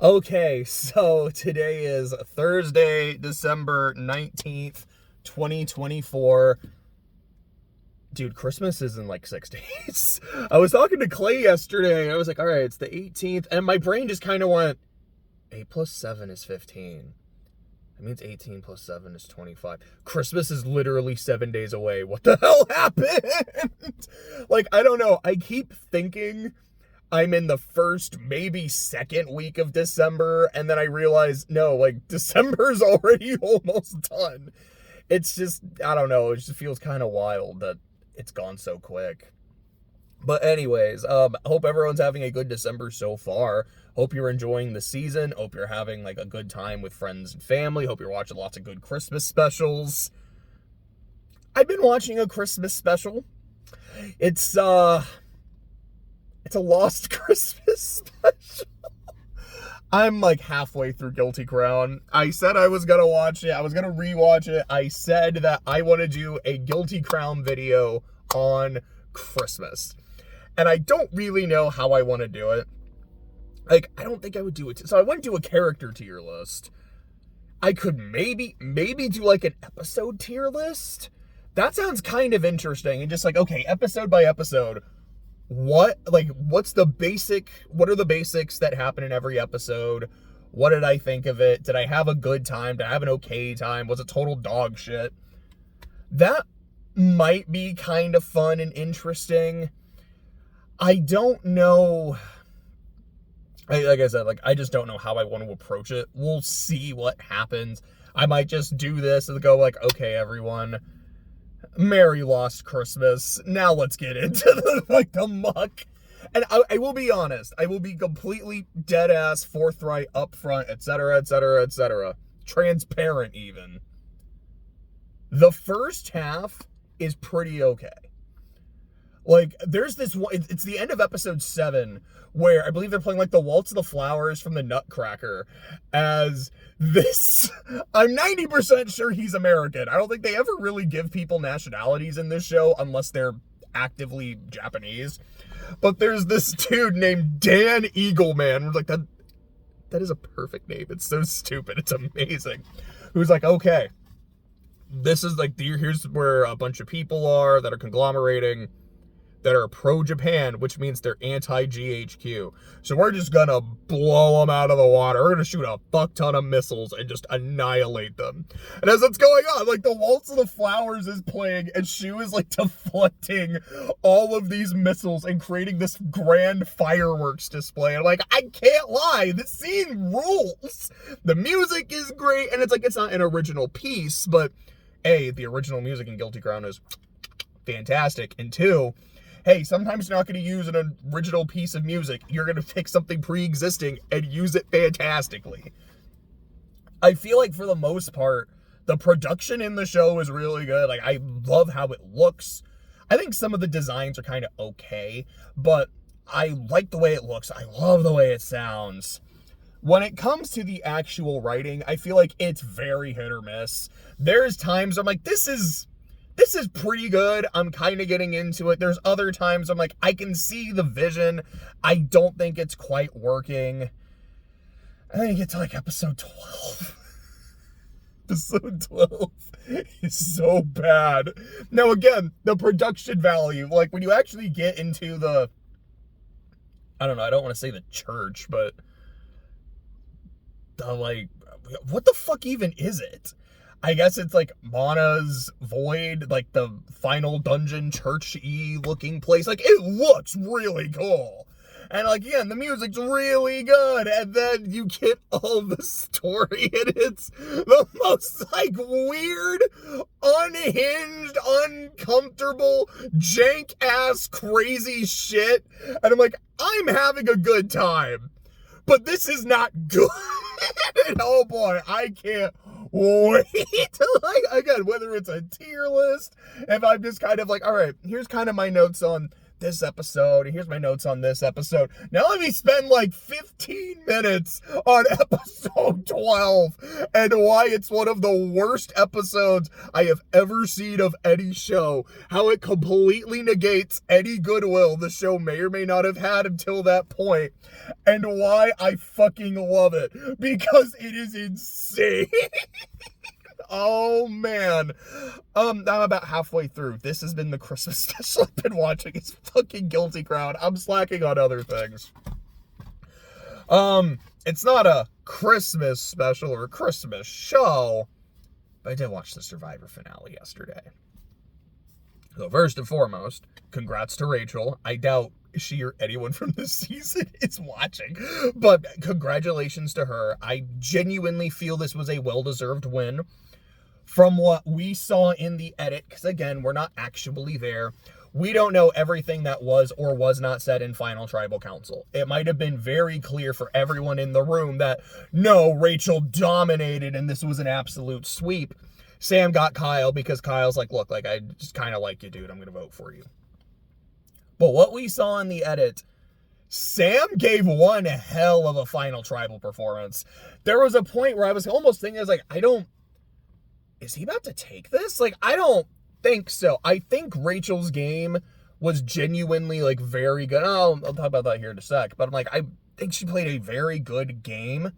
Okay, so today is Thursday, December 19th, 2024. Dude, Christmas is in like 6 days. I was talking to Clay yesterday. I was like, all right, it's the 18th. And my brain just kind of went, 8 plus 7 is 15. That means 18 plus 7 is 25. Christmas is literally 7 days away. What the hell happened? Like, I don't know. I keep thinking I'm in the first, maybe second week of December, and then I realize, no, like, December's already almost done. It's just, I don't know, it just feels kind of wild that it's gone so quick. But anyways, hope everyone's having a good December so far. Hope you're enjoying the season. Hope you're having, like, a good time with friends and family. Hope you're watching lots of good Christmas specials. I've been watching a Christmas special. It's a Lost Christmas special. I'm like halfway through Guilty Crown. I said I was going to watch it. I was going to rewatch it. I said that I want to do a Guilty Crown video on Christmas. And I don't really know how I want to do it. Like, I don't think I would do it. So I went to a character tier list. I could maybe do like an episode tier list. That sounds kind of interesting. And just like, okay, episode by episode, what are the basics that happen in every episode? What did I think of it? Did I have a good time? Did I have an okay time? Was it total dog shit? That might be kind of fun and interesting. I don't know. Like I said, I just don't know how I want to approach it. We'll see what happens. I might just do this and go like, okay, everyone, Merry Lost Christmas. Now let's get into the muck. And I will be honest. I will be completely dead ass, forthright, upfront, etc., etc., etc. Transparent even. The first half is pretty okay. Like, there's this one, it's the end of episode 7, where I believe they're playing, like, the Waltz of the Flowers from the Nutcracker as this, I'm 90% sure he's American. I don't think they ever really give people nationalities in this show unless they're actively Japanese. But there's this dude named Dan Eagleman, like, that is a perfect name. It's so stupid. It's amazing. Who's like, okay, this is, like, here's where a bunch of people are that are conglomerating, that are pro-Japan, which means they're anti-GHQ. So we're just gonna blow them out of the water. We're gonna shoot a fuck ton of missiles and just annihilate them. And as it's going on, like, the Waltz of the Flowers is playing, and Shu is, like, deflecting all of these missiles and creating this grand fireworks display. And I'm like, I can't lie, this scene rules. The music is great, and it's like, it's not an original piece, but A, the original music in Guilty Crown is fantastic, and 2, hey, sometimes you're not going to use an original piece of music. You're going to pick something pre-existing and use it fantastically. I feel like for the most part, the production in the show is really good. Like, I love how it looks. I think some of the designs are kind of okay, but I like the way it looks. I love the way it sounds. When it comes to the actual writing, I feel like it's very hit or miss. There's times I'm like, this is pretty good. I'm kind of getting into it. There's other times I'm like, I can see the vision. I don't think it's quite working. And then you get to like episode 12. Episode 12 is so bad. Now again, the production value, like when you actually get into the, I don't know, I don't want to say the church, but the like, what the fuck even is it? I guess it's like Mana's Void, like the final dungeon church-y looking place. Like, it looks really cool. And like, again, the music's really good. And then you get all the story, and it's the most like weird, unhinged, uncomfortable, jank-ass crazy shit. And I'm like, I'm having a good time. But this is not good. And oh boy, I can't wait to, like, again, whether it's a tier list, if I'm just kind of like, all right, here's kind of my notes on this episode, and here's my notes on this episode. Now let me spend like 15 minutes on episode 12 and why it's one of the worst episodes I have ever seen of any show. How it completely negates any goodwill the show may or may not have had until that point. And why I fucking love it. Because it is insane. Oh, man. I'm about halfway through. This has been the Christmas special I've been watching. It's fucking Guilty Crown. I'm slacking on other things. It's not a Christmas special or a Christmas show, but I did watch the Survivor finale yesterday. So first and foremost, congrats to Rachel. I doubt she or anyone from this season is watching, but congratulations to her. I genuinely feel this was a well-deserved win. From what we saw in the edit, because again, we're not actually there, we don't know everything that was or was not said in Final Tribal Council. It might have been very clear for everyone in the room that, no, Rachel dominated and this was an absolute sweep. Sam got Kyle because Kyle's like, look, like, I just kind of like you, dude. I'm going to vote for you. But what we saw in the edit, Sam gave one hell of a Final Tribal performance. There was a point where I was almost thinking, I was like, is he about to take this? Like, I don't think so. I think Rachel's game was genuinely, like, very good. Oh, I'll talk about that here in a sec. But I'm like, I think she played a very good game.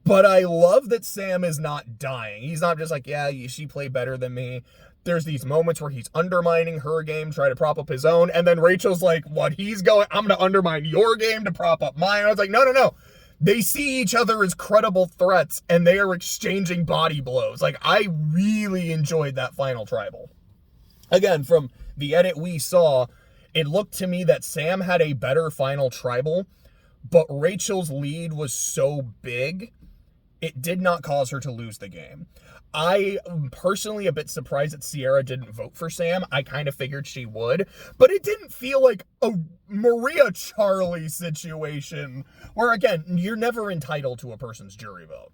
But I love that Sam is not dying. He's not just like, yeah, she played better than me. There's these moments where he's undermining her game, trying to prop up his own. And then Rachel's like, what he's going, I'm going to undermine your game to prop up mine. I was like, no. They see each other as credible threats, and they are exchanging body blows. Like, I really enjoyed that Final Tribal. Again, from the edit we saw, it looked to me that Sam had a better Final Tribal, but Rachel's lead was so big, it did not cause her to lose the game. I am personally a bit surprised that Sierra didn't vote for Sam. I kind of figured she would, but it didn't feel like a Maria Charlie situation where, again, you're never entitled to a person's jury vote.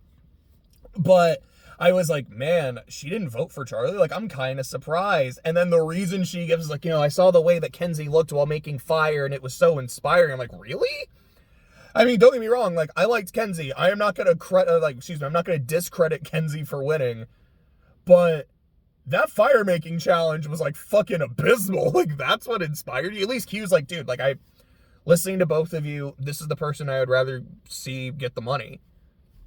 But I was like, man, she didn't vote for Charlie. Like, I'm kind of surprised. And then the reason she gives is like, I saw the way that Kenzie looked while making fire and it was so inspiring. I'm like, really? I mean, don't get me wrong, like, I liked Kenzie. I'm not going to discredit Kenzie for winning, but that fire-making challenge was, like, fucking abysmal. Like, that's what inspired you. At least Q's like, dude, like, listening to both of you, this is the person I would rather see get the money.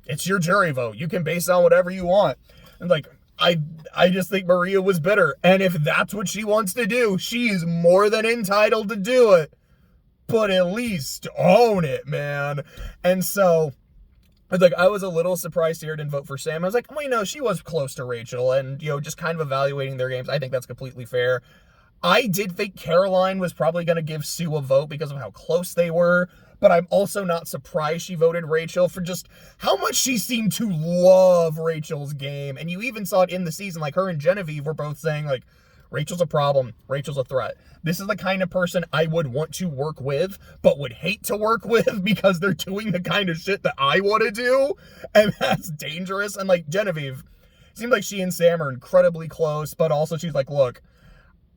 It's your jury vote. You can base it on whatever you want. And, like, I just think Maria was bitter. And if that's what she wants to do, she is more than entitled to do it. But at least own it, man. And so, I was a little surprised Sierra didn't vote for Sam. I was like, well, she was close to Rachel. And, just kind of evaluating their games. I think that's completely fair. I did think Caroline was probably going to give Sue a vote because of how close they were. But I'm also not surprised she voted Rachel for just how much she seemed to love Rachel's game. And you even saw it in the season. Like, her and Genevieve were both saying, like, Rachel's a problem. Rachel's a threat. This is the kind of person I would want to work with, but would hate to work with because they're doing the kind of shit that I want to do. And that's dangerous. And, like, Genevieve, it seems like she and Sam are incredibly close, but also she's like, look,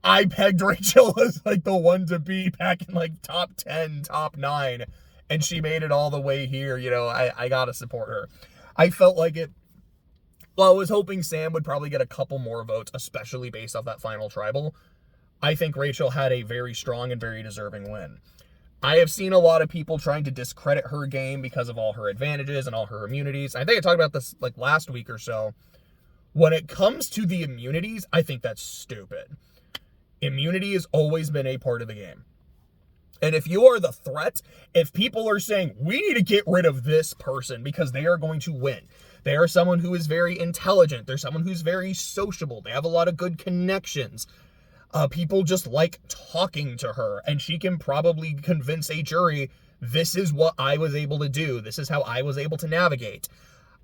I pegged Rachel as, like, the one to be back in, like, top 10, top 9, and she made it all the way here. I gotta support her. I felt like it. Well, I was hoping Sam would probably get a couple more votes, especially based off that Final Tribal. I think Rachel had a very strong and very deserving win. I have seen a lot of people trying to discredit her game because of all her advantages and all her immunities. I think I talked about this, like, last week or so. When it comes to the immunities, I think that's stupid. Immunity has always been a part of the game. And if you are the threat, if people are saying, we need to get rid of this person because they are going to win. They are someone who is very intelligent. They're someone who's very sociable. They have a lot of good connections. People just like talking to her. And she can probably convince a jury, this is what I was able to do. This is how I was able to navigate.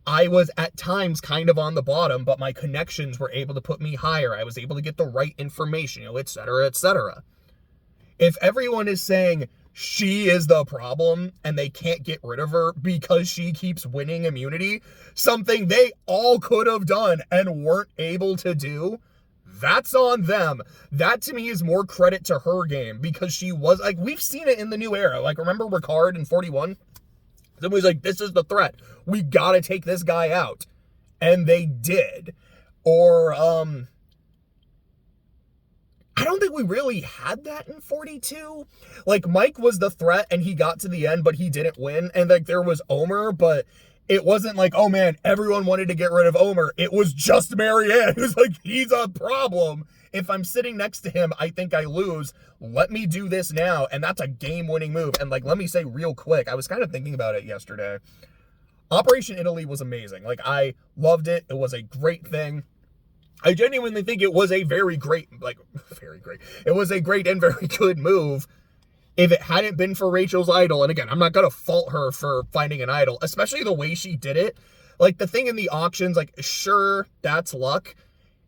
I was at times kind of on the bottom, but my connections were able to put me higher. I was able to get the right information, et cetera, et cetera. If everyone is saying she is the problem and they can't get rid of her because she keeps winning immunity, something they all could have done and weren't able to do, That's on them. That to me is more credit to her game, because she was like, we've seen it in the new era. Like, remember Ricard in 41? Somebody's like, this is the threat. We gotta take this guy out. And they did. Or, I don't think we really had that in 42. Like, Mike was the threat and he got to the end, but he didn't win. And like, there was Omer, but it wasn't like, oh man, everyone wanted to get rid of Omer. It was just Marianne. It was like, he's a problem. If I'm sitting next to him, I think I lose. Let me do this now. And that's a game-winning move. And like, let me say real quick, I was kind of thinking about it yesterday. Operation Italy was amazing. Like, I loved it. It was a great thing. I genuinely think it was a very great, like, very great. It was a great and very good move. If it hadn't been for Rachel's idol, and again, I'm not going to fault her for finding an idol, especially the way she did it. Like, the thing in the auctions, like, sure, that's luck.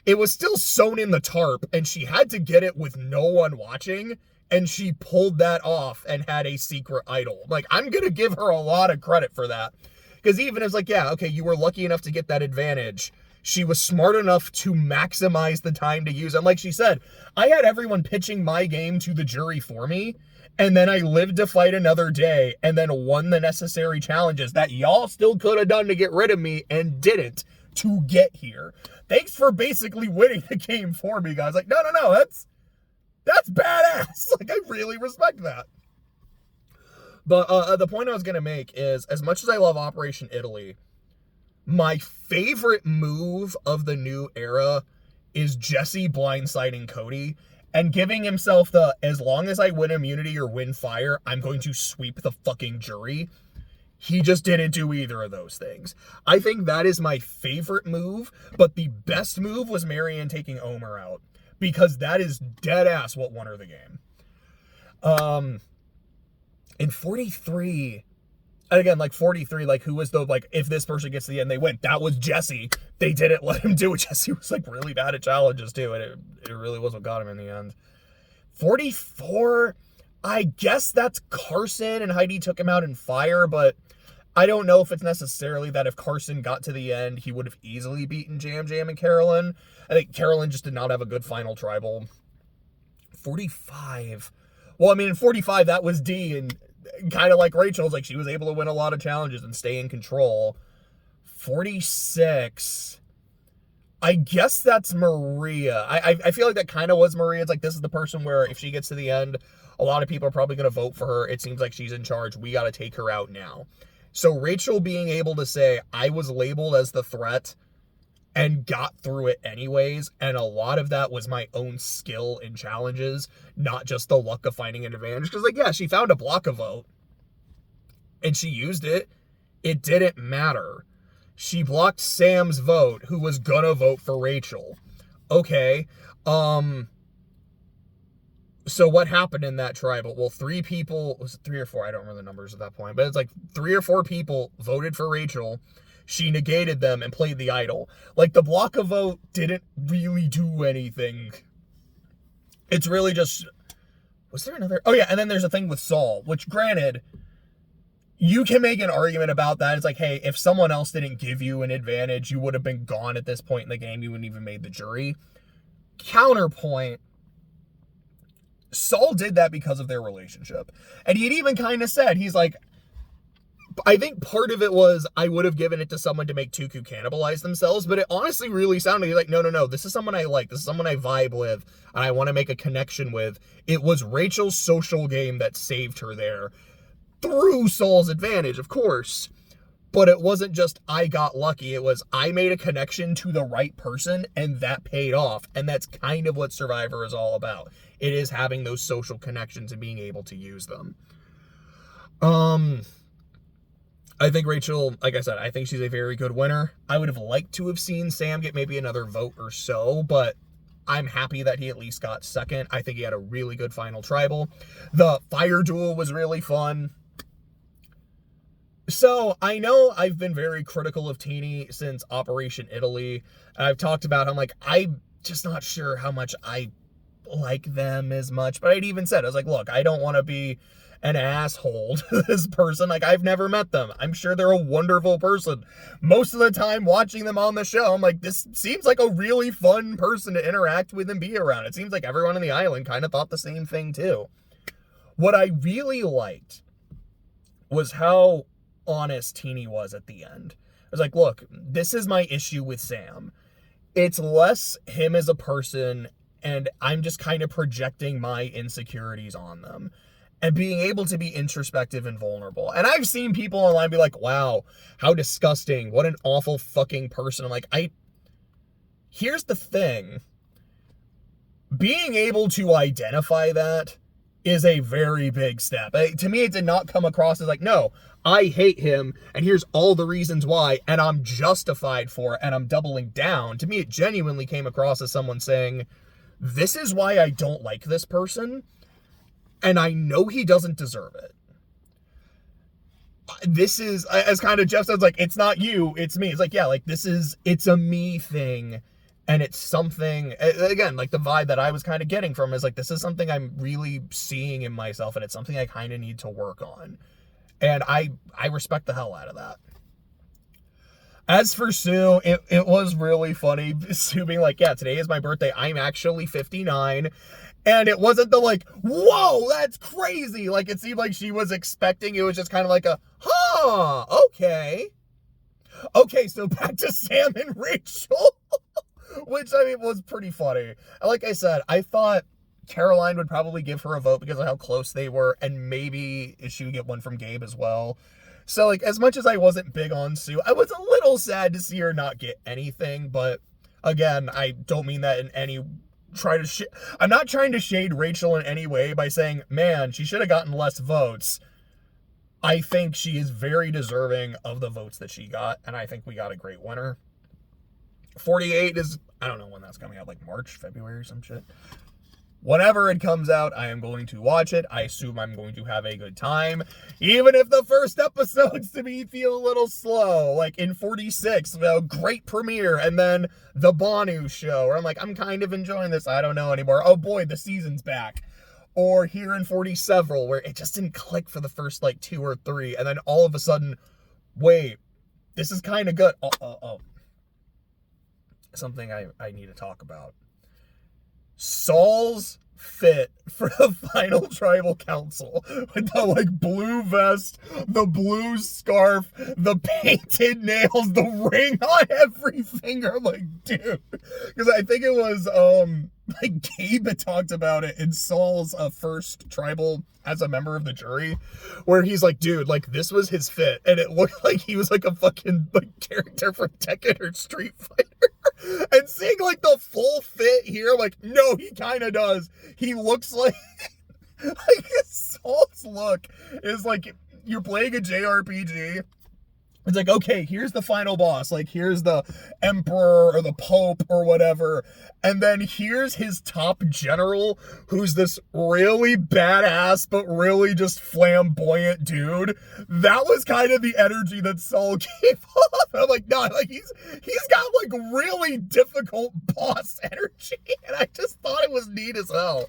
It was still sewn in the tarp, and she had to get it with no one watching, and she pulled that off and had a secret idol. Like, I'm going to give her a lot of credit for that. Because even if it's like, yeah, okay, you were lucky enough to get that advantage, she was smart enough to maximize the time to use it. And like she said, I had everyone pitching my game to the jury for me, and then I lived to fight another day, and then won the necessary challenges that y'all still could have done to get rid of me and didn't to get here. Thanks for basically winning the game for me, guys. Like, no, that's badass. Like, I really respect that. But the point I was going to make is, as much as I love Operation Italy, my favorite move of the new era is Jesse blindsiding Cody and giving himself the, as long as I win immunity or win fire, I'm going to sweep the fucking jury. He just didn't do either of those things. I think that is my favorite move, but the best move was Marianne taking Omer out, because that is dead ass what won her the game. In 43, again, like 43, like, who was the, like, if this person gets to the end, they win. That was Jesse. They didn't let him do it. Jesse was, like, really bad at challenges, too, and it really was what got him in the end. 44, I guess that's Carson, and Heidi took him out in fire, but I don't know if it's necessarily that if Carson got to the end, he would have easily beaten Jam Jam and Carolyn. I think Carolyn just did not have a good final tribal. 45. Well, I mean, in 45, that was D, and kind of like Rachel's, like, she was able to win a lot of challenges and stay in control. 46, I guess that's Maria. I feel like that kind of was Maria. It's like, this is the person where if she gets to the end, a lot of people are probably going to vote for her. It seems like she's in charge. We got to take her out now. So Rachel being able to say, I was labeled as the threat and got through it anyways, and a lot of that was my own skill in challenges, not just the luck of finding an advantage. Because, like, yeah, she found a block of vote, and she used it. It didn't matter. She blocked Sam's vote, who was gonna vote for Rachel. Okay, so what happened in that tribal? Well, 3 people, was it 3 or 4? I don't remember the numbers at that point, but it's like 3 or 4 people voted for Rachel. She negated them and played the idol. Like, the block of vote didn't really do anything. It's really just, was there another? Oh yeah, and then there's a thing with Saul, which, granted, you can make an argument about that. It's like, hey, if someone else didn't give you an advantage, you would have been gone at this point in the game. You wouldn't even made the jury. Counterpoint, Saul did that because of their relationship. And he'd even kind of said, he's like, I think part of it was I would have given it to someone to make Tuku cannibalize themselves, but it honestly really sounded like, no, this is someone I like, this is someone I vibe with, and I want to make a connection with. It was Rachel's social game that saved her there, through Saul's advantage, of course, but it wasn't just I got lucky. It was I made a connection to the right person, and that paid off, and that's kind of what Survivor is all about. It is having those social connections and being able to use them. I think Rachel, like I said, I think she's a very good winner. I would have liked to have seen Sam get maybe another vote or so, but I'm happy that he at least got second. I think he had a really good final tribal. The fire duel was really fun. So, I know I've been very critical of Teeny since Operation Italy. I've talked about, I'm like, I'm just not sure how much I like them as much. But I'd even said, I was like, look, I don't want to be an asshole to this person. Like, I've never met them. I'm sure they're a wonderful person. Most of the time watching them on the show, I'm like, this seems like a really fun person to interact with and be around. It seems like everyone on the island kind of thought the same thing too. What I really liked was how honest Teeny was at the end. I was like, look, this is my issue with Sam. It's less him as a person, and I'm just kind of projecting my insecurities on them. And being able to be introspective and vulnerable. And I've seen people online be like, wow, how disgusting. What an awful fucking person. I'm like, here's the thing. Being able to identify that is a very big step. To me, it did not come across as like, no, I hate him, and here's all the reasons why, and I'm justified for it, and I'm doubling down. To me, it genuinely came across as someone saying, this is why I don't like this person, and I know he doesn't deserve it. This is, as kind of Jeff says, like, it's not you, it's me. It's like, yeah, like, it's a me thing. And it's something, again, like the vibe that I was kind of getting from is like, this is something I'm really seeing in myself, and it's something I kind of need to work on. And I respect the hell out of that. As for Sue, it was really funny. Sue being like, yeah, today is my birthday. I'm actually 59. And it wasn't the like, whoa, that's crazy. Like, it seemed like she was expecting. It was just kind of like a, okay. Okay, so back to Sam and Rachel. Which, I mean, was pretty funny. Like I said, I thought Caroline would probably give her a vote because of how close they were, and maybe she would get one from Gabe as well. So, like, as much as I wasn't big on Sue, I was a little sad to see her not get anything, but again, I don't mean that in any I'm not trying to shade Rachel in any way by saying, man, she should have gotten less votes. I think she is very deserving of the votes that she got, and I think we got a great winner. 48 is, I don't know when that's coming out, like March, February, or some shit. Whenever it comes out, I am going to watch it. I assume I'm going to have a good time. Even if the first episodes to me feel a little slow. Like in 46, a great premiere. And then the Bonu show. Where I'm like, I'm kind of enjoying this. I don't know anymore. Oh boy, the season's back. Or here in 47, where it just didn't click for the first like 2 or 3. And then all of a sudden, wait, this is kind of good. Something I need to talk about. Saul's fit for the final tribal council with the like blue vest, the blue scarf, the painted nails, the ring on every finger. I'm like, dude, because I think it was like Gabe had talked about it in Saul's first tribal as a member of the jury, where he's like, dude, like this was his fit, and it looked like he was like a fucking like character from Tekken or Street Fighter. And seeing like the full fit here, I'm like, no, he kind of does. He looks like Saul's look is like you're playing a JRPG. It's like, okay, here's the final boss. Like, here's the emperor or the pope or whatever. And then here's his top general, who's this really badass, but really just flamboyant dude. That was kind of the energy that Saul gave off. I'm like, no, like he's got like really difficult boss energy. And I just thought it was neat as hell.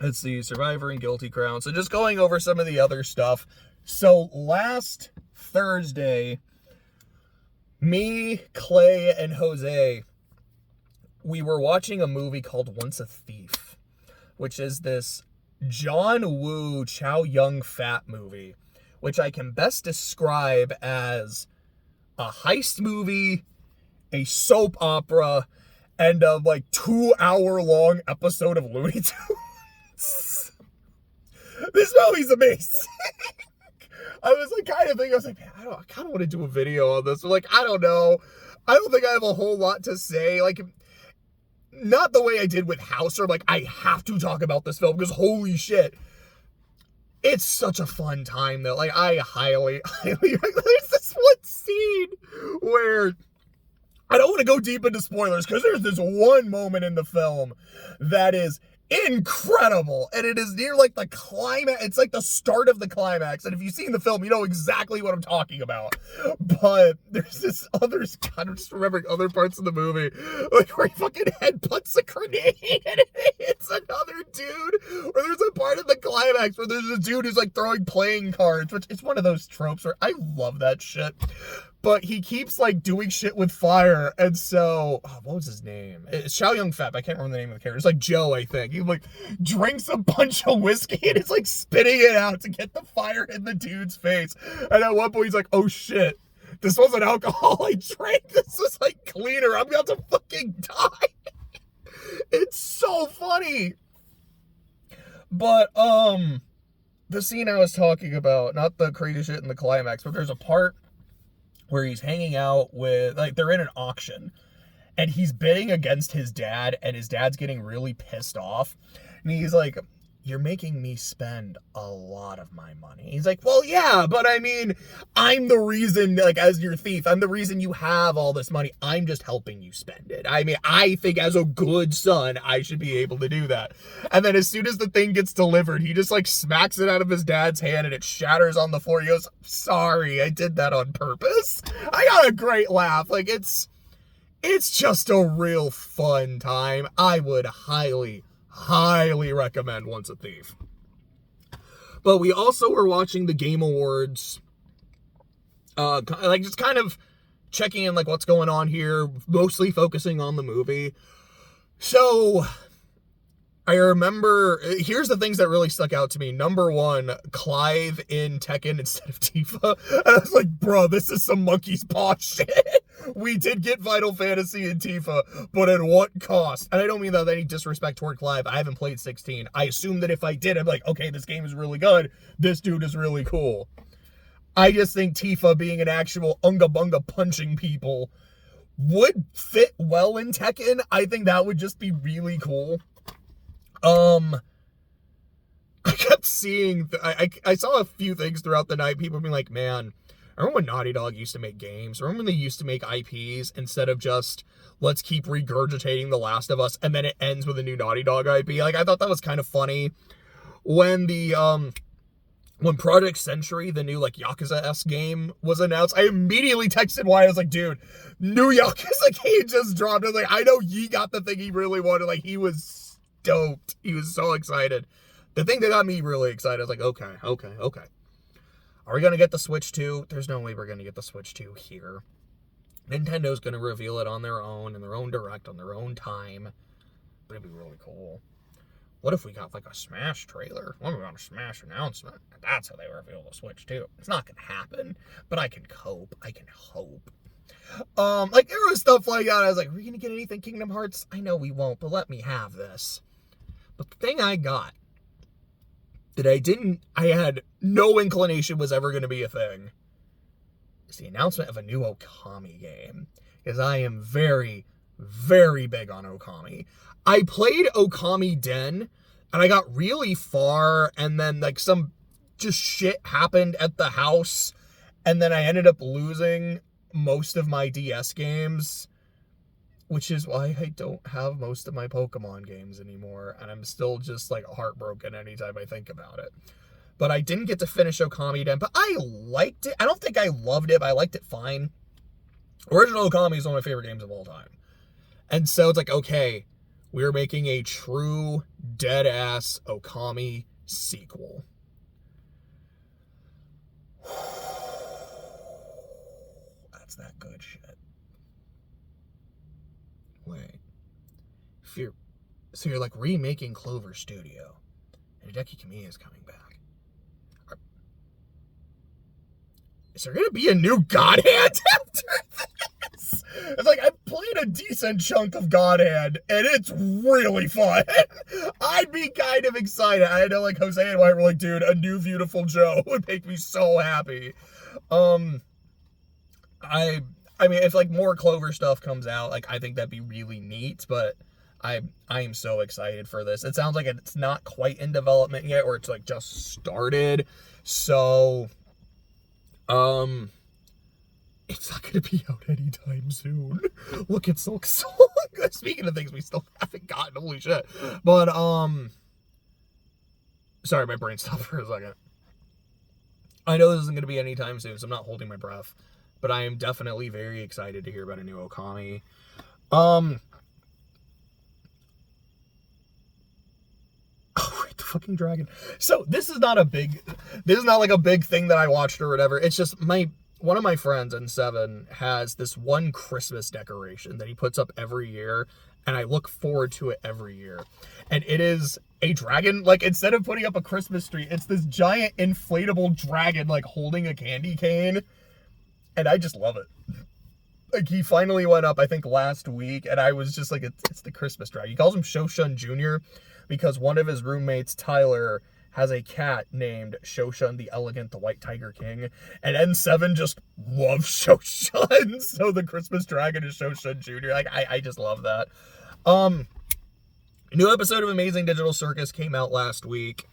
Let's see, Survivor and Guilty Crown. So just going over some of the other stuff. So last Thursday, me, Clay, and Jose, we were watching a movie called Once a Thief, which is this John Woo Chow Yun-Fat movie, which I can best describe as a heist movie, a soap opera, and a like 2-hour-long episode of Looney Tunes. This movie's amazing. I was like kind of thinking, I was like, man, I kind of want to do a video on this. But like, I don't know. I don't think I have a whole lot to say. Like, not the way I did with House, or like, I have to talk about this film because holy shit. It's such a fun time though. Like, I highly, there's this one scene where I don't want to go deep into spoilers because there's this one moment in the film that is incredible, and it is near like the climax. It's like the start of the climax, and if you've seen the film, you know exactly what I'm talking about. But there's this other, kind of just remembering other parts of the movie, like where he fucking headbutts a grenade and it hits another dude, or there's a part of the climax where there's a dude who's like throwing playing cards, which is one of those tropes where I love that shit. But he keeps, like, doing shit with fire, and so, what was his name? It's Chow Yun-fat, I can't remember the name of the character. It's, like, Joe, I think. He, like, drinks a bunch of whiskey, and is, like, spitting it out to get the fire in the dude's face. And at one point, he's like, oh, shit. This wasn't alcohol I drank. This was, like, cleaner. I'm about to fucking die. It's so funny. But, the scene I was talking about, not the crazy shit in the climax, but there's a part where he's hanging out with, like, they're in an auction, and he's bidding against his dad, and his dad's getting really pissed off, and he's like, you're making me spend a lot of my money. He's like, well, yeah, but I mean, I'm the reason, like, as your thief, I'm the reason you have all this money. I'm just helping you spend it. I mean, I think as a good son, I should be able to do that. And then as soon as the thing gets delivered, he just, like, smacks it out of his dad's hand, and it shatters on the floor. He goes, sorry, I did that on purpose. I got a great laugh. Like, it's just a real fun time. I would highly recommend Once a Thief. But we also were watching the Game Awards, like just kind of checking in, like, what's going on here, mostly focusing on the movie. So I remember, here's the things that really stuck out to me. Number one, Clive in Tekken instead of Tifa. And I was like, bro, this is some monkey's paw shit. We did get Final Fantasy and Tifa, but at what cost? And I don't mean that with any disrespect toward Clive. I haven't played 16. I assume that if I did, I'd be like, okay, this game is really good. This dude is really cool. I just think Tifa being an actual unga-bunga punching people would fit well in Tekken. I think that would just be really cool. I kept seeing, I saw a few things throughout the night, people being like, man, I remember when Naughty Dog used to make games. I remember when they used to make IPs instead of just, let's keep regurgitating The Last of Us, and then it ends with a new Naughty Dog IP. Like, I thought that was kind of funny. When when Project Century, the new, like, Yakuza-esque game was announced, I immediately texted Wyatt. I was like, dude, new Yakuza game just dropped. I was like, I know Yi got the thing he really wanted. Like, he was stoked. He was so excited. The thing that got me really excited, I was like, okay. Are we going to get the Switch 2? There's no way we're going to get the Switch 2 here. Nintendo's going to reveal it on their own, in their own direct, on their own time. But it'd be really cool. What if we got, like, a Smash trailer? What if we got a Smash announcement? That's how they reveal the Switch 2. It's not going to happen, but I can cope. I can hope. Like, there was stuff like that. I was like, are we going to get anything Kingdom Hearts? I know we won't, but let me have this. But the thing I got that I had no inclination was ever going to be a thing, is the announcement of a new Okami game. Because I am very, very big on Okami. I played Okami Den, and I got really far, and then, like, some just shit happened at the house, and then I ended up losing most of my DS games, which is why I don't have most of my Pokemon games anymore, and I'm still just, like, heartbroken anytime I think about it. But I didn't get to finish Okami Den, but I liked it. I don't think I loved it, but I liked it fine. Original Okami is one of my favorite games of all time. And so it's like, okay, we're making a true, dead-ass Okami sequel. That's that good shit. Wait. So you're like remaking Clover Studio, and Hideki Kamiya is coming back. Is there gonna be a new God Hand after this? It's like, I've played a decent chunk of God Hand, and it's really fun. I'd be kind of excited. I know, like, Jose and White were like, dude, a new Beautiful Joe would make me so happy. I mean, if, like, more Clover stuff comes out, like, I think that'd be really neat, but I am so excited for this. It sounds like it's not quite in development yet, or it's, like, just started, so, it's not going to be out anytime soon. Look at Silk Song. Speaking of things we still haven't gotten, holy shit. But, sorry, my brain stopped for a second. I know this isn't going to be anytime soon, so I'm not holding my breath. But I am definitely very excited to hear about a new Okami. Oh, right, the fucking dragon. So, this is not like a big thing that I watched or whatever. It's just one of my friends in 7 has this one Christmas decoration that he puts up every year, and I look forward to it every year. And it is a dragon, like, instead of putting up a Christmas tree, it's this giant inflatable dragon, like, holding a candy cane. And I just love it. Like, he finally went up, I think, last week, and I was just like, it's the Christmas dragon. He calls him Shoshun Jr. because one of his roommates, Tyler, has a cat named Shoshun the Elegant, the White Tiger King, and N7 just loves Shoshun, so the Christmas dragon is Shoshun Jr. Like, I just love that. New episode of Amazing Digital Circus came out last week.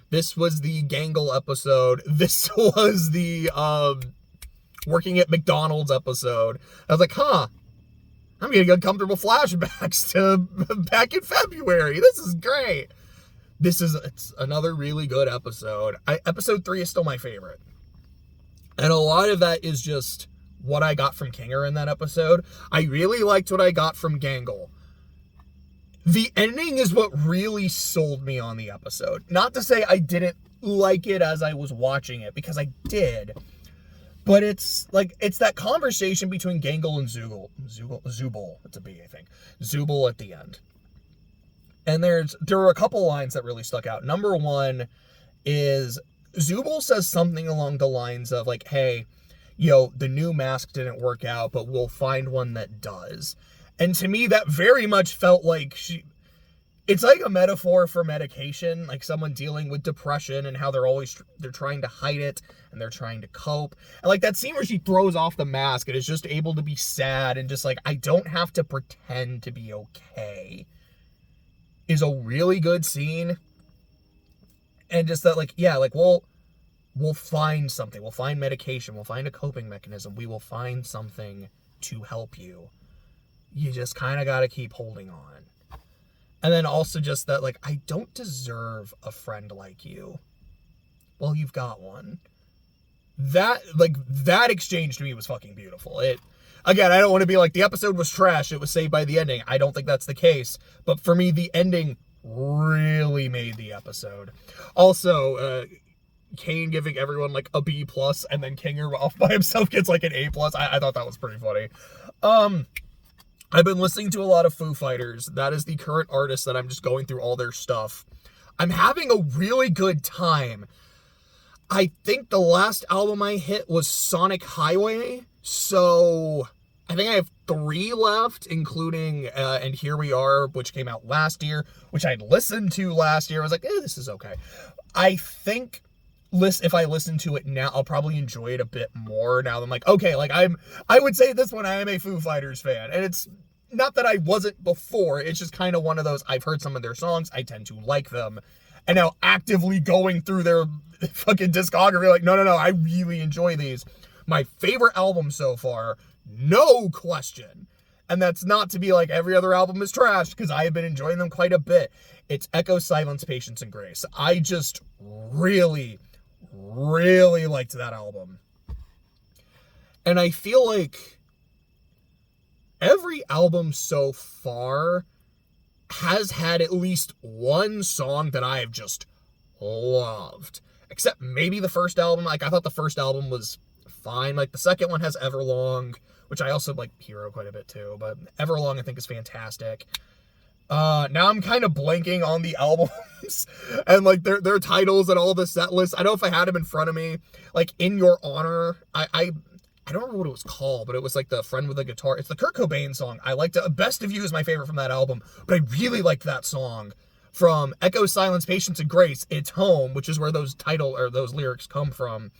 This was the Gangle episode. This was the, working at McDonald's episode. I was like, I'm getting uncomfortable flashbacks to back in February. This is great. It's another really good episode. Episode 3 is still my favorite. And a lot of that is just what I got from Kinger in that episode. I really liked what I got from Gangle. The ending is what really sold me on the episode. Not to say I didn't like it as I was watching it, because I did. But it's that conversation between Gangle and Zubul. It's a B, I think. Zubul at the end. And there were a couple lines that really stuck out. Number one is Zubul says something along the lines of, like, hey, the new mask didn't work out, but we'll find one that does. And to me, that very much felt like it's like a metaphor for medication, like someone dealing with depression and how they're trying to hide it and they're trying to cope. And like that scene where she throws off the mask and is just able to be sad and just like, I don't have to pretend to be okay, is a really good scene. And just that, like, yeah, like, we'll find something. We'll find medication. We'll find a coping mechanism. We will find something to help you. You just kind of got to keep holding on. And then also just that, like, I don't deserve a friend like you. Well, you've got one. That exchange to me was fucking beautiful. Again, I don't want to be like, the episode was trash, it was saved by the ending. I don't think that's the case. But for me, the ending really made the episode. Also, Kane giving everyone, like, a B+, and then Kinger off by himself gets, like, an A+. I thought that was pretty funny. I've been listening to a lot of Foo Fighters. That is the current artist that I'm just going through all their stuff. I'm having a really good time. I think the last album I hit was Sonic Highway. So I think I have 3 left, including And Here We Are, which came out last year, which I'd listened to last year. I was like, this is okay. I think if I listen to it now, I'll probably enjoy it a bit more now. I'm like, okay, like I would say this one, I am a Foo Fighters fan. And it's not that I wasn't before. It's just kind of one of those, I've heard some of their songs, I tend to like them. And now actively going through their fucking discography, like, no, I really enjoy these. My favorite album so far, no question. And that's not to be like every other album is trash, because I have been enjoying them quite a bit. It's Echo, Silence, Patience, and Grace. I just really liked that album. And I feel like every album so far has had at least one song that I have just loved. Except maybe the first album. Like, I thought the first album was fine. Like, the second one has Everlong, which I also like Hero quite a bit too. But Everlong I think is fantastic. Now I'm kind of blanking on the albums and like their titles and all the set lists. I don't know if I had them in front of me. Like, In Your Honor, I don't remember what it was called, but it was like the friend with the guitar. It's the Kurt Cobain song. I liked it. Best of You is my favorite from that album, but I really liked that song. From Echo, Silence, Patience, and Grace, It's Home, which is where those lyrics come from.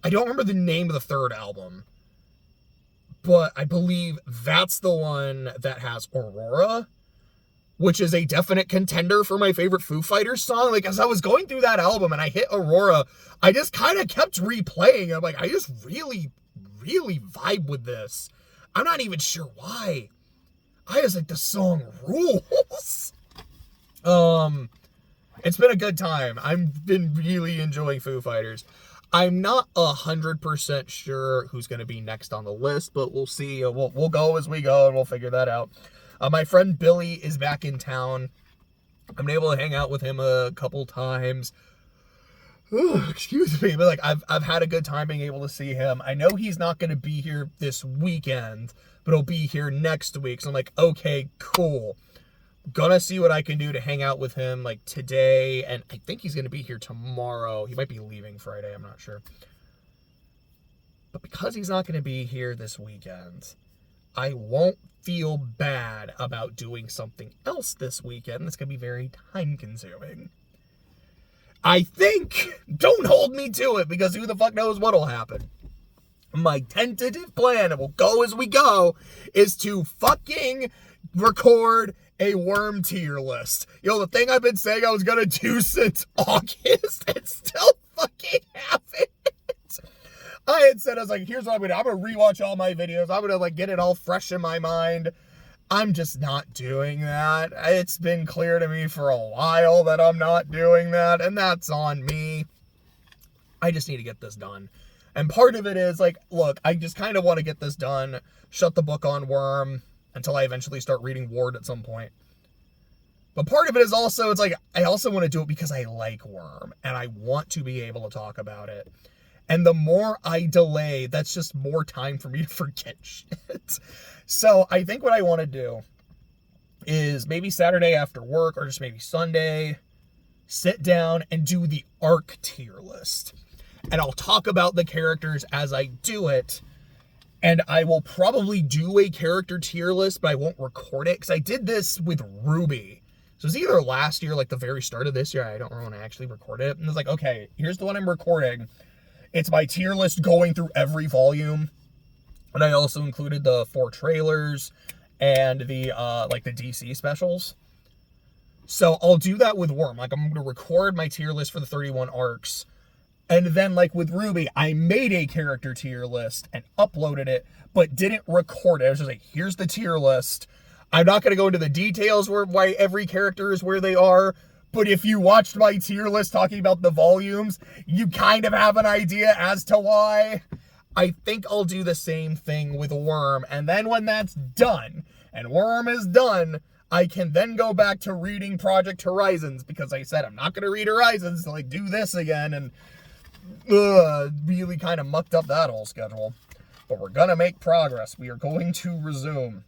I don't remember the name of the third album, but I believe that's the one that has Aurora, which is a definite contender for my favorite Foo Fighters song. Like, as I was going through that album and I hit Aurora, I just kind of kept replaying. I'm like, I just really really vibe with this. I'm not even sure why. I just think the song rules. It's been a good time. I've been really enjoying Foo Fighters. I'm not 100% sure who's going to be next on the list, but we'll see. We'll go as we go, and we'll figure that out. My friend Billy is back in town. I've been able to hang out with him a couple times. Ooh, excuse me, but like I've had a good time being able to see him. I know he's not going to be here this weekend, but he'll be here next week. So I'm like, okay, cool. Gonna see what I can do to hang out with him like today, and I think he's gonna be here tomorrow. He might be leaving Friday, I'm not sure. But because he's not gonna be here this weekend, I won't feel bad about doing something else this weekend that's gonna be very time consuming. I think, don't hold me to it, because who the fuck knows what'll happen. My tentative plan, and we'll go as we go, is to fucking record a worm tier list. The thing I've been saying I was gonna do since August, and still fucking haven't. I had said, I was like, here's what I'm gonna rewatch all my videos. I'm gonna like get it all fresh in my mind. I'm just not doing that. It's been clear to me for a while that I'm not doing that, and that's on me. I just need to get this done. And part of it is like, look, I just kind of want to get this done, shut the book on Worm, until I eventually start reading Ward at some point. But part of it is also, it's like, I also want to do it because I like Worm, and I want to be able to talk about it. And the more I delay, that's just more time for me to forget shit. So I think what I want to do is maybe Saturday after work, or just maybe Sunday, sit down and do the arc tier list. And I'll talk about the characters as I do it. And I will probably do a character tier list, but I won't record it, because I did this with Ruby. So it was either last year, like the very start of this year, I don't remember when I actually recorded it. And it's like, okay, here's the one I'm recording. It's my tier list going through every volume. And I also included the 4 trailers and the like the DC specials. So I'll do that with Worm. Like, I'm going to record my tier list for the 31 arcs. And then, like with Ruby, I made a character tier list and uploaded it, but didn't record it. I was just like, here's the tier list. I'm not going to go into the details why every character is where they are, but if you watched my tier list talking about the volumes, you kind of have an idea as to why. I think I'll do the same thing with Worm, and then when that's done, and Worm is done, I can then go back to reading Project Horizons, because I said I'm not going to read Horizons till I do this again, and really kind of mucked up that whole schedule. But we're gonna make progress. We are going to resume.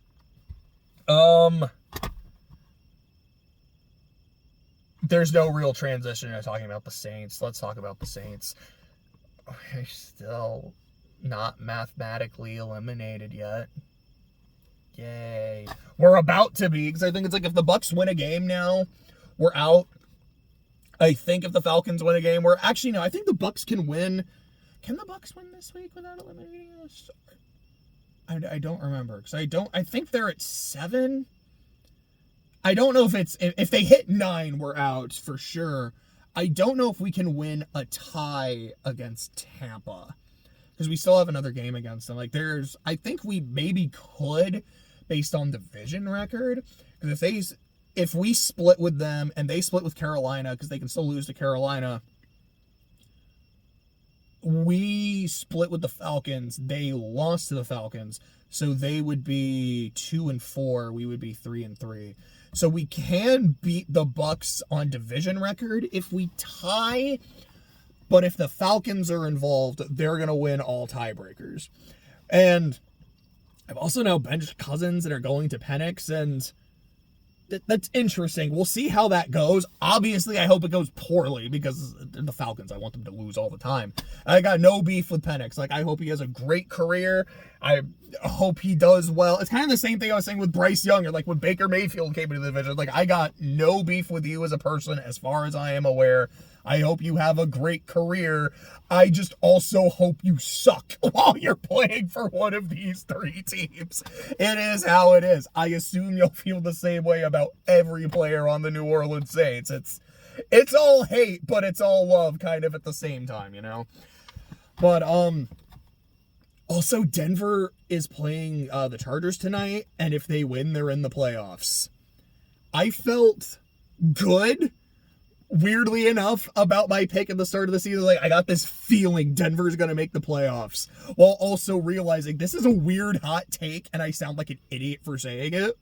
There's no real transition to talking about the Saints. Let's talk about the Saints. We're still not mathematically eliminated yet. Yay. We're about to be, because I think it's like if the Bucks win a game now, we're out. I think if the Falcons win a game, actually, no, I think the Bucks can win. Can the Bucks win this week without eliminating us? I don't remember, because I think they're at 7. I don't know if they hit 9, we're out for sure. I don't know if we can win a tie against Tampa, because we still have another game against them. Like, I think we maybe could, based on division record, because if we split with them and they split with Carolina, because they can still lose to Carolina, we split with the Falcons, they lost to the Falcons, so they would be 2-4, we would be 3-3. So we can beat the Bucks on division record if we tie, but if the Falcons are involved, they're going to win all tiebreakers. And I've also now benched Cousins that are going to Penix, and that's interesting. We'll see how that goes. Obviously, I hope it goes poorly, because the Falcons, I want them to lose all the time. I got no beef with Penix. Like, I hope he has a great career. I hope he does well. It's kind of the same thing I was saying with Bryce Young, or like when Baker Mayfield came into the division. Like, I got no beef with you as a person, as far as I am aware. I hope you have a great career. I just also hope you suck while you're playing for one of these 3 teams. It is how it is. I assume you'll feel the same way about every player on the New Orleans Saints. It's all hate, but it's all love kind of at the same time, you know? But, Also, Denver is playing the Chargers tonight, and if they win, they're in the playoffs. I felt good, weirdly enough, about my pick at the start of the season. Like, I got this feeling Denver's going to make the playoffs, while also realizing this is a weird hot take, and I sound like an idiot for saying it.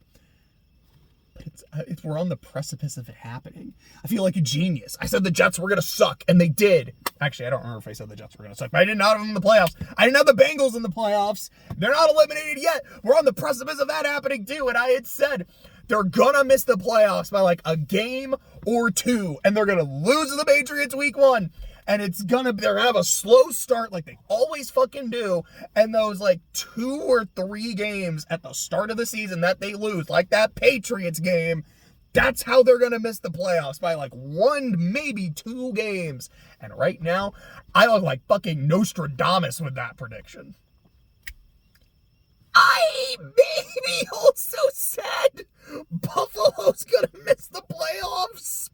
We're on the precipice of it happening. I feel like a genius. I said the Jets were going to suck, and they did. Actually, I don't remember if I said the Jets were going to suck, but I did not have them in the playoffs. I didn't have the Bengals in the playoffs. They're not eliminated yet. We're on the precipice of that happening, too, and I had said they're going to miss the playoffs by like a game or two, and they're going to lose to the Patriots week 1. And it's gonna they're gonna have a slow start like they always fucking do. And those like 2 or 3 games at the start of the season that they lose, like that Patriots game, that's how they're gonna miss the playoffs, by like 1, maybe 2 games. And right now, I look like fucking Nostradamus with that prediction. I maybe also said Buffalo's gonna miss the playoffs.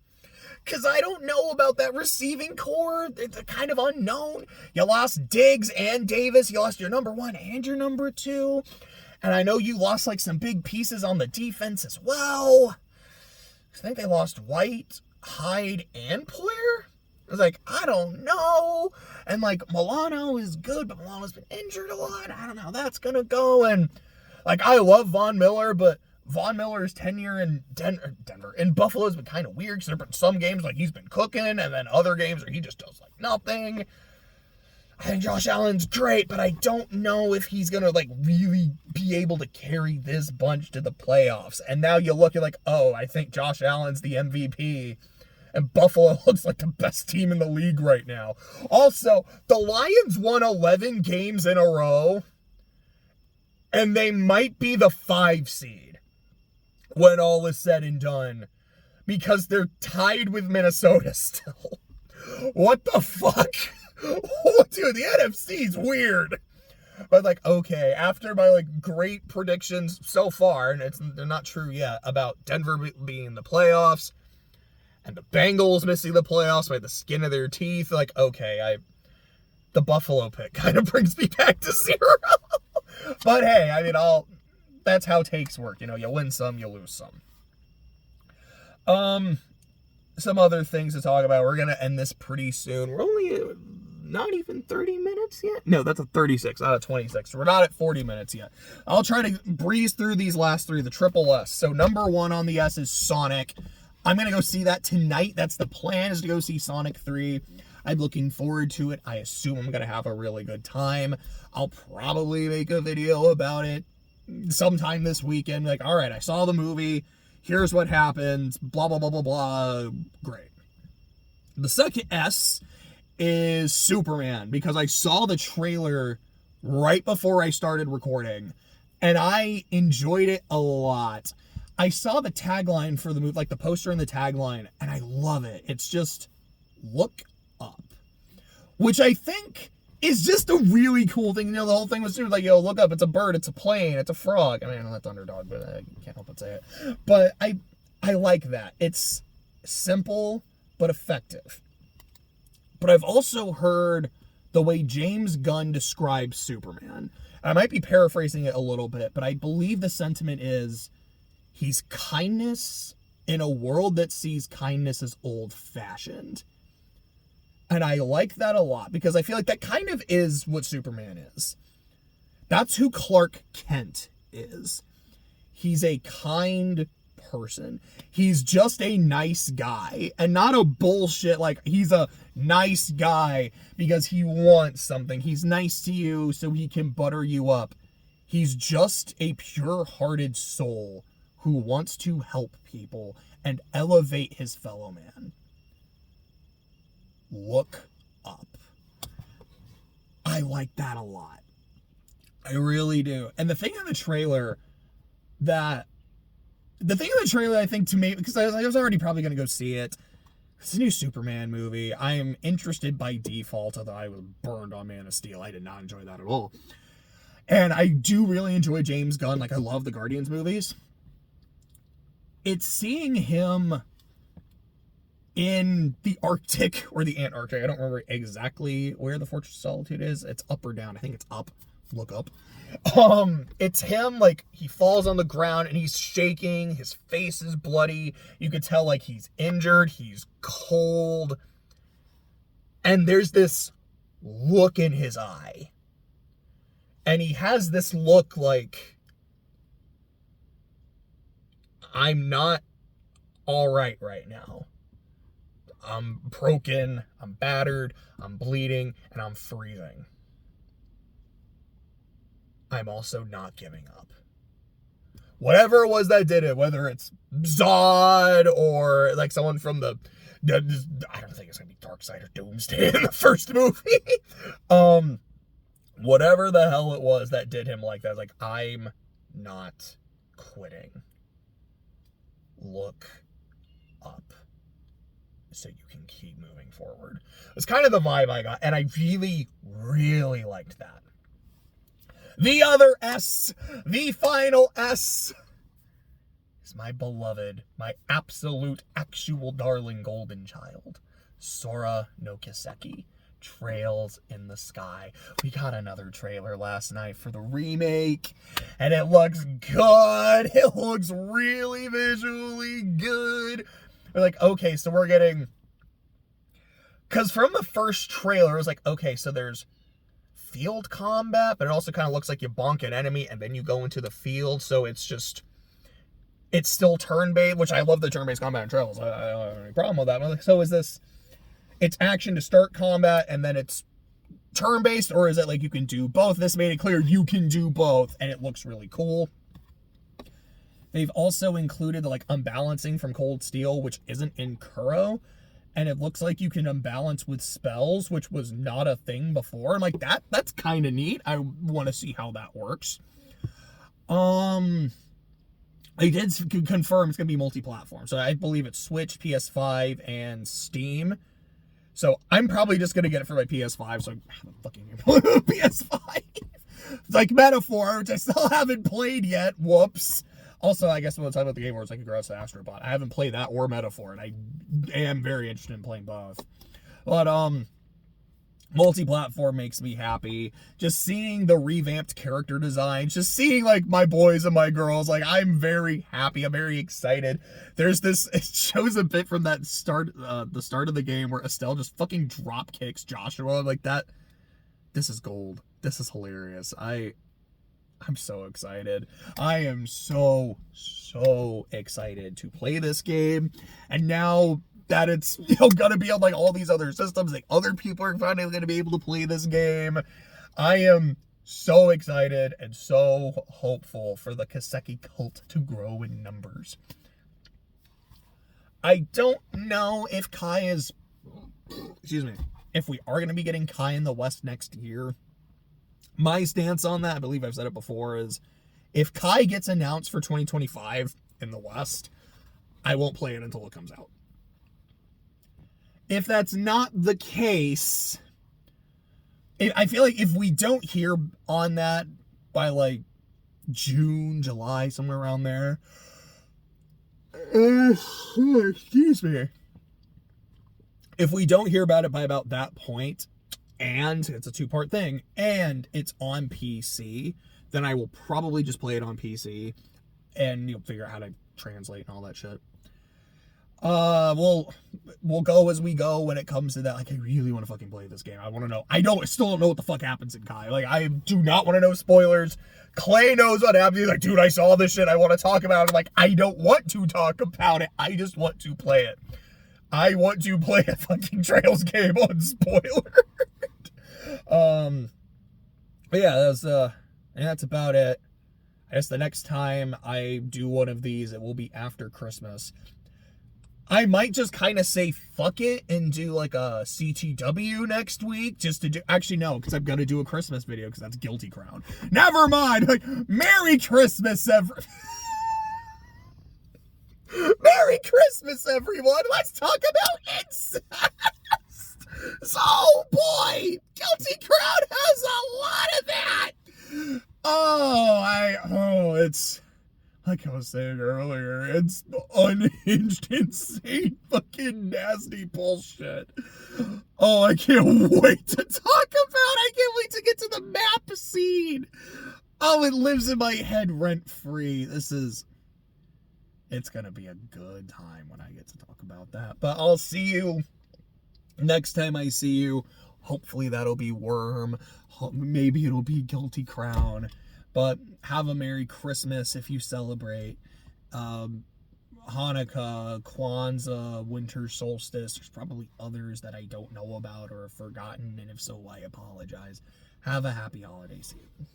Because I don't know about that receiving core. It's kind of unknown. You lost Diggs and Davis. You lost your number 1 and your number 2. And I know you lost like some big pieces on the defense as well. I think they lost White, Hyde, and Poyer. I was like, I don't know. And like Milano is good, but Milano's been injured a lot. I don't know how that's going to go. And like, I love Von Miller, but Von Miller's tenure in Denver, in Buffalo has been kind of weird, because there have been some games like he's been cooking, and then other games where he just does like nothing. I think Josh Allen's great, but I don't know if he's going to like really be able to carry this bunch to the playoffs. And now you look at like, oh, I think Josh Allen's the MVP, and Buffalo looks like the best team in the league right now. Also, the Lions won 11 games in a row, and they might be the 5 seed when all is said and done, because they're tied with Minnesota still. What the fuck? Oh, dude, the NFC's weird. But like, okay, after my like great predictions so far, and they're not true yet, about Denver being in the playoffs and the Bengals missing the playoffs by the skin of their teeth, like, okay, the Buffalo pick kind of brings me back to 0. But hey, I mean, that's how takes work. You know, you win some, you lose some. Some other things to talk about. We're going to end this pretty soon. We're only not even 30 minutes yet. No, that's a 36, not a 26. We're not at 40 minutes yet. I'll try to breeze through these last 3, the triple S. So number 1 on the S is Sonic. I'm going to go see that tonight. That's the plan, is to go see Sonic 3. I'm looking forward to it. I assume I'm going to have a really good time. I'll probably make a video about it sometime this weekend. Like, all right, I saw the movie. Here's what happens. Blah, blah, blah, blah, blah. Great. The second S is Superman, because I saw the trailer right before I started recording, and I enjoyed it a lot. I saw the tagline for the movie, like the poster and the tagline, and I love it. It's just, look up. Which I think is just a really cool thing. You know, the whole thing was like, yo, look up, it's a bird, it's a plane, it's a frog. I mean, that's underdog, but I can't help but say it. But I like that. It's simple, but effective. But I've also heard the way James Gunn describes Superman. I might be paraphrasing it a little bit, but I believe the sentiment is he's kindness in a world that sees kindness as old-fashioned. And I like that a lot, because I feel like that kind of is what Superman is. That's who Clark Kent is. He's a kind person. He's just a nice guy, and not a bullshit, like, he's a nice guy because he wants something. He's nice to you so he can butter you up. He's just a pure-hearted soul who wants to help people and elevate his fellow man. Look up. I like that a lot. I really do. And the thing in the trailer I think to me, because I was already probably going to go see it. It's a new Superman movie. I am interested by default, although I was burned on Man of Steel. I did not enjoy that at all. And I do really enjoy James Gunn. Like, I love the Guardians movies. It's seeing him in the Arctic or the Antarctic. I don't remember exactly where the Fortress of Solitude is. It's up or down. I think it's up look up. It's him, like, he falls on the ground and he's shaking, his face is bloody, you could tell, like, he's injured, he's cold, and there's this look in his eye, and he has this look like, I'm not all right now. I'm broken, I'm battered, I'm bleeding, and I'm freezing. I'm also not giving up. Whatever it was that did it, whether it's Zod or like someone from I don't think it's gonna be Darkseid or Doomsday in the first movie. Whatever the hell it was that did him like that, like, I'm not quitting. Look up so you can keep moving forward. It's kind of the vibe I got, and I really, really liked that. The other S, the final S, is my beloved, my absolute, actual darling golden child, Sora no Kiseki, Trails in the Sky. We got another trailer last night for the remake, and it looks good. It looks really visually good. We're like, okay, so we're getting, because from the first trailer, it was like, okay, so there's field combat, but it also kind of looks like you bonk an enemy and then you go into the field, so it's still turn-based, which I love the turn-based combat in Trails. I don't have any problem with that. Like, so is this, it's action to start combat and then it's turn-based, or is it like you can do both? This made it clear you can do both, and it looks really cool. They've also included like unbalancing from Cold Steel, which isn't in Kuro, and it looks like you can unbalance with spells, which was not a thing before. I'm like, that's kind of neat. I want to see how that works. I did confirm it's going to be multi-platform. So I believe it's Switch, PS5, and Steam. So I'm probably just going to get it for my PS5, so I have a fucking PS5. It's like Metaphor, which I still haven't played yet. Whoops. Also, I guess we'll talk about the Game Awards, like Congrats to Astrobot. I haven't played that or Metaphor, and I am very interested in playing both. But, multi-platform makes me happy. Just seeing the revamped character designs, just seeing, like, my boys and my girls, like, I'm very happy. I'm very excited. There's this, it shows a bit from that the start of the game where Estelle just fucking drop kicks Joshua. Like, that, this is gold. This is hilarious. I'm so excited. I am so excited to play this game. And now that it's, gonna be on like all these other systems, like other people are finally gonna be able to play this game. I am so excited and so hopeful for the Kiseki cult to grow in numbers. I don't know if if we are gonna be getting Kai in the West next year. My stance on that, I believe I've said it before, is if Kai gets announced for 2025 in the West, I won't play it until it comes out. If that's not the case, I feel like if we don't hear on that by like June, July, somewhere around there, excuse me. If we don't hear about it by about that point, and it's a two-part thing, and it's on PC, then I will probably just play it on PC, and you'll figure out how to translate and all that shit. We'll go as we go when it comes to that. Like, I really want to fucking play this game. I want to know. I still don't know what the fuck happens in Kai. Like, I do not want to know spoilers. Clay knows what happens. He's like, dude, I saw this shit. I want to talk about it. I'm like, I don't want to talk about it. I just want to play it. I want to play a fucking Trails game unspoilered. But yeah, that's about it. I guess the next time I do one of these, it will be after Christmas. I might just kind of say fuck it and do like a CTW next week just to do, actually no, because I'm going to do a Christmas video because that's Guilty Crown. Never mind. Like, Merry Christmas, Merry Christmas, everyone. Let's talk about incest. Oh boy, Guilty Crown has a lot of that. It's like I was saying earlier, it's unhinged, insane, fucking nasty bullshit. Oh, I can't wait to talk about. I can't wait to get to the map scene. Oh, it lives in my head rent free. It's gonna be a good time when I get to talk about that. But I'll see you next time I see you. Hopefully that'll be Worm. Maybe it'll be Guilty Crown. But have a Merry Christmas if you celebrate. Hanukkah, Kwanzaa, Winter Solstice. There's probably others that I don't know about or have forgotten. And if so, I apologize. Have a happy holiday season.